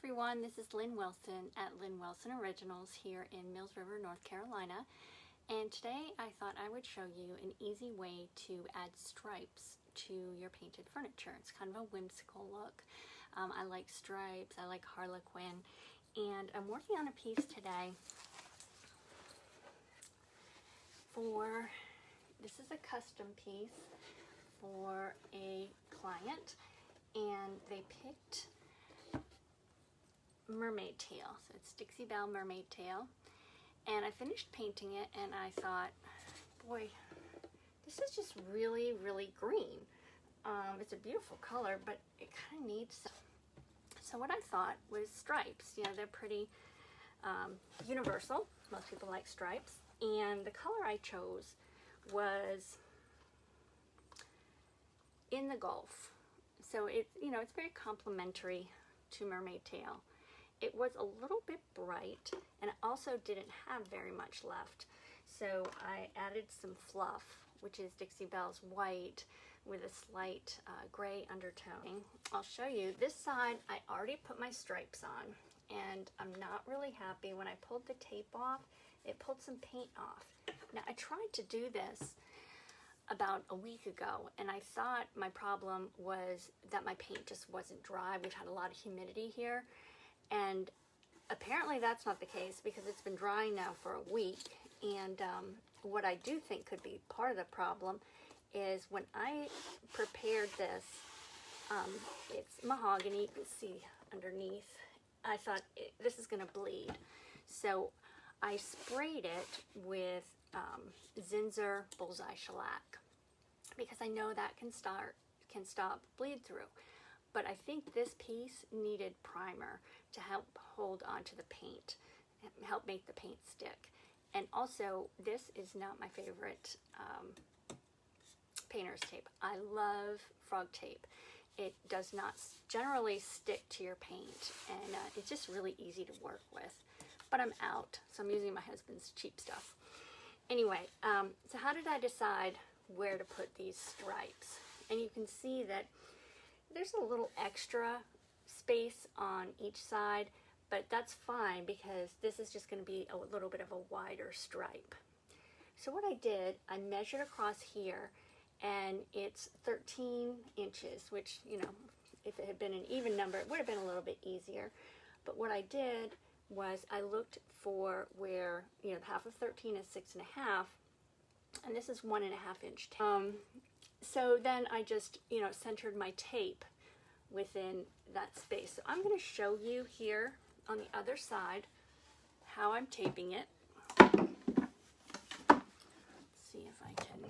everyone, this is Lynn Wilson at Lynn Wilson Originals here in Mills River, North Carolina. And today I thought I would show you an easy way to add stripes to your painted furniture. It's kind of a whimsical look. I like stripes, I like harlequin, and I'm working on a piece today this is a custom piece for a client, and they picked mermaid tail. So it's Dixie Belle mermaid tail. And I finished painting it and I thought, boy, this is just really, really green. It's a beautiful color, but it kind of needs some. So what I thought was stripes. You know, they're pretty universal. Most people like stripes. And the color I chose was in the Gulf. So it's very complementary to mermaid tail. It was a little bit bright, and it also didn't have very much left. So I added some Fluff, which is Dixie Belle's white with a slight gray undertone. I'll show you. This side, I already put my stripes on, and I'm not really happy. When I pulled the tape off, it pulled some paint off. Now, I tried to do this about a week ago, and I thought my problem was that my paint just wasn't dry. We've had a lot of humidity here. And apparently that's not the case, because it's been drying now for a week. And what I do think could be part of the problem is when I prepared this, it's mahogany, you can see underneath. I thought this is going to bleed. So I sprayed it with Zinsser Bullseye Shellac, because I know that can stop bleed through. But I think this piece needed primer to help hold onto the paint, help make the paint stick. And also, this is not my favorite painter's tape. I love frog tape. It does not generally stick to your paint, and it's just really easy to work with. But I'm out, so I'm using my husband's cheap stuff. Anyway, so how did I decide where to put these stripes? And you can see that there's a little extra space on each side, but that's fine because this is just going to be a little bit of a wider stripe. So what I did, I measured across here, and it's 13 inches, which, you know, if it had been an even number, it would have been a little bit easier. But what I did was I looked for where, you know, half of 13 is 6.5, and this is 1.5 inch tape. So then I just, you know, centered my tape within that space. So I'm going to show you here on the other side how I'm taping it. Let's see if I can.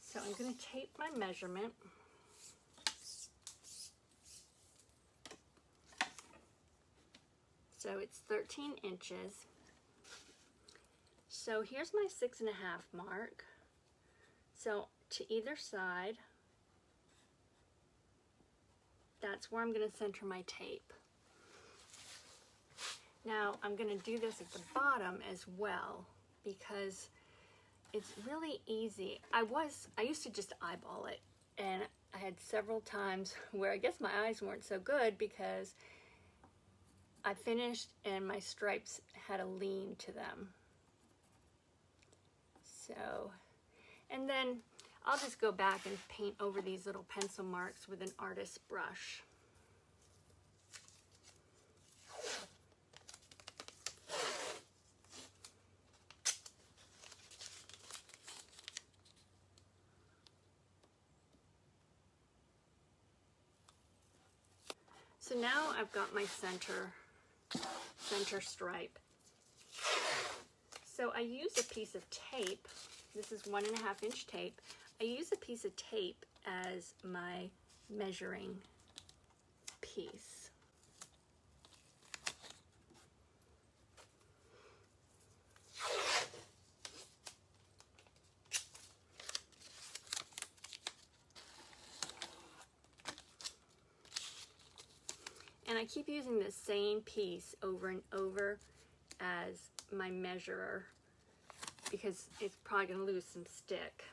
So I'm going to tape my measurement. So it's 13 inches. So here's my 6.5 mark. So to either side, that's where I'm going to center my tape. Now I'm going to do this at the bottom as well, because it's really easy. I used to just eyeball it, and I had several times where I guess my eyes weren't so good because I finished and my stripes had a lean to them. So, and then I'll just go back and paint over these little pencil marks with an artist's brush. So now I've got my center stripe. So I use a piece of tape. This is 1.5 inch tape. I use a piece of tape as my measuring piece. And I keep using the same piece over and over as my measurer, because it's probably going to lose some stick.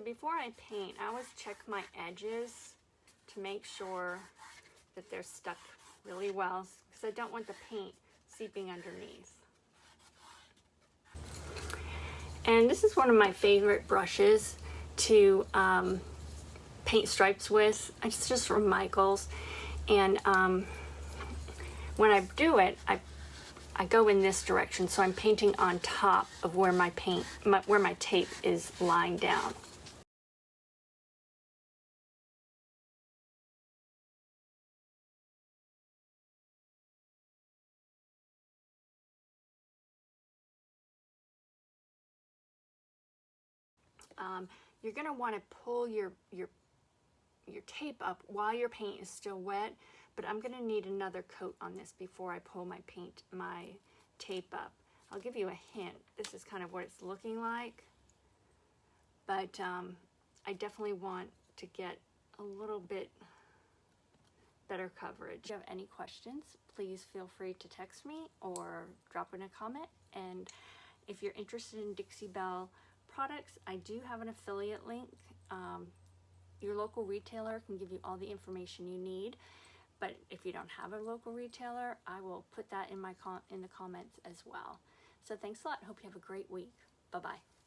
before I paint, I always check my edges to make sure that they're stuck really well, because I don't want the paint seeping underneath. And this is one of my favorite brushes to paint stripes with. It's just from Michaels. And when I do it, I go in this direction, so I'm painting on top of where my tape is lying down. You're going to want to pull your tape up while your paint is still wet, but I'm going to need another coat on this before I pull my tape up. I'll give you a hint. This is kind of what it's looking like, but I definitely want to get a little bit better coverage. If you have any questions, please feel free to text me or drop in a comment. And if you're interested in Dixie Belle products, I do have an affiliate link. Your local retailer can give you all the information you need, but if you don't have a local retailer, I will put that in the comments as well. So thanks a lot. Hope you have a great week. Bye-bye.